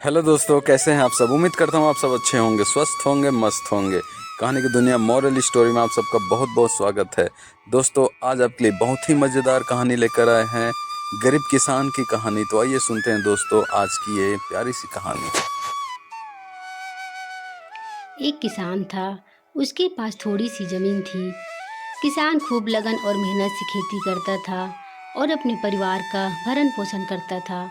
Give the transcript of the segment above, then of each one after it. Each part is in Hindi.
हेलो दोस्तों, कैसे हैं आप सब। उम्मीद करता हूँ आप सब अच्छे होंगे, स्वस्थ होंगे, मस्त होंगे। कहानी की दुनिया मॉरल स्टोरी में आप सबका बहुत बहुत स्वागत है। दोस्तों, आज आपके लिए बहुत ही मज़ेदार कहानी लेकर आए हैं, गरीब किसान की कहानी। तो आइए सुनते हैं दोस्तों आज की ये प्यारी सी कहानी। एक किसान था। उसके पास थोड़ी सी ज़मीन थी। किसान खूब लगन और मेहनत से खेती करता था और अपने परिवार का भरण पोषण करता था।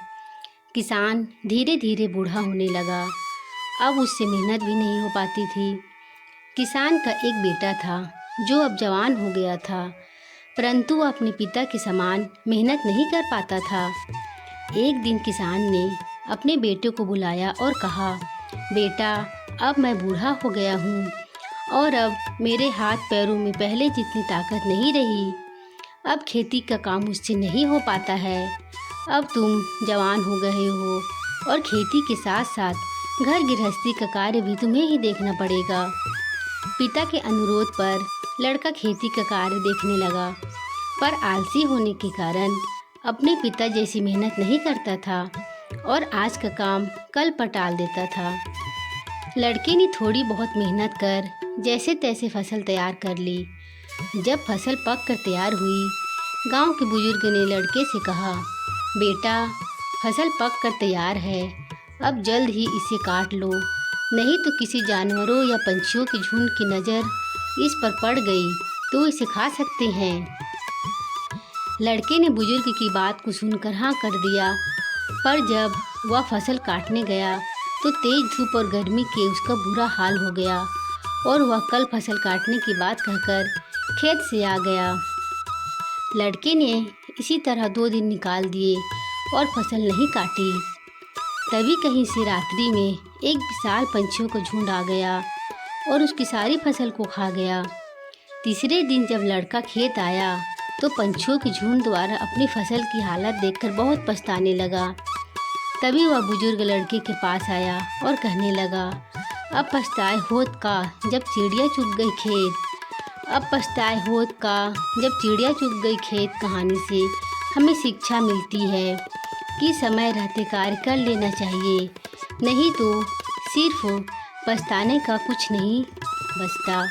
किसान धीरे धीरे बूढ़ा होने लगा। अब उससे मेहनत भी नहीं हो पाती थी। किसान का एक बेटा था जो अब जवान हो गया था, परंतु वह अपने पिता के समान मेहनत नहीं कर पाता था। एक दिन किसान ने अपने बेटे को बुलाया और कहा, बेटा, अब मैं बूढ़ा हो गया हूँ और अब मेरे हाथ पैरों में पहले जितनी ताकत नहीं रही। अब खेती का काम मुझसे नहीं हो पाता है। अब तुम जवान हो गए हो और खेती के साथ साथ घर गृहस्थी का कार्य भी तुम्हें ही देखना पड़ेगा। पिता के अनुरोध पर लड़का खेती का कार्य देखने लगा, पर आलसी होने के कारण अपने पिता जैसी मेहनत नहीं करता था और आज का काम कल पर टाल देता था। लड़के ने थोड़ी बहुत मेहनत कर जैसे तैसे फसल तैयार कर ली। जब फसल पक कर तैयार हुई, गांव के बुजुर्ग ने लड़के से कहा, बेटा, फसल पक कर तैयार है, अब जल्द ही इसे काट लो, नहीं तो किसी जानवरों या पंछियों के झुंड की नज़र इस पर पड़ गई तो इसे खा सकते हैं। लड़के ने बुजुर्ग की बात को सुनकर हाँ कर दिया, पर जब वह फसल काटने गया तो तेज धूप और गर्मी के उसका बुरा हाल हो गया और वह कल फसल काटने की बात कहकर खेत से आ गया। लड़के ने इसी तरह 2 दिन निकाल दिए और फसल नहीं काटी। तभी कहीं से रात्रि में एक विशाल पंछियों का झुंड आ गया और उसकी सारी फसल को खा गया। तीसरे दिन जब लड़का खेत आया तो पंछियों के झुंड द्वारा अपनी फसल की हालत देखकर बहुत पछताने लगा। तभी वह बुजुर्ग लड़के के पास आया और कहने लगा, अब पछताए होत का जब चिड़िया चुग गई खेत। अब पछताए होत का जब चिड़िया चुग गई खेत कहानी से हमें शिक्षा मिलती है कि समय रहते कार्य कर लेना चाहिए, नहीं तो सिर्फ पछताने का कुछ नहीं बचता।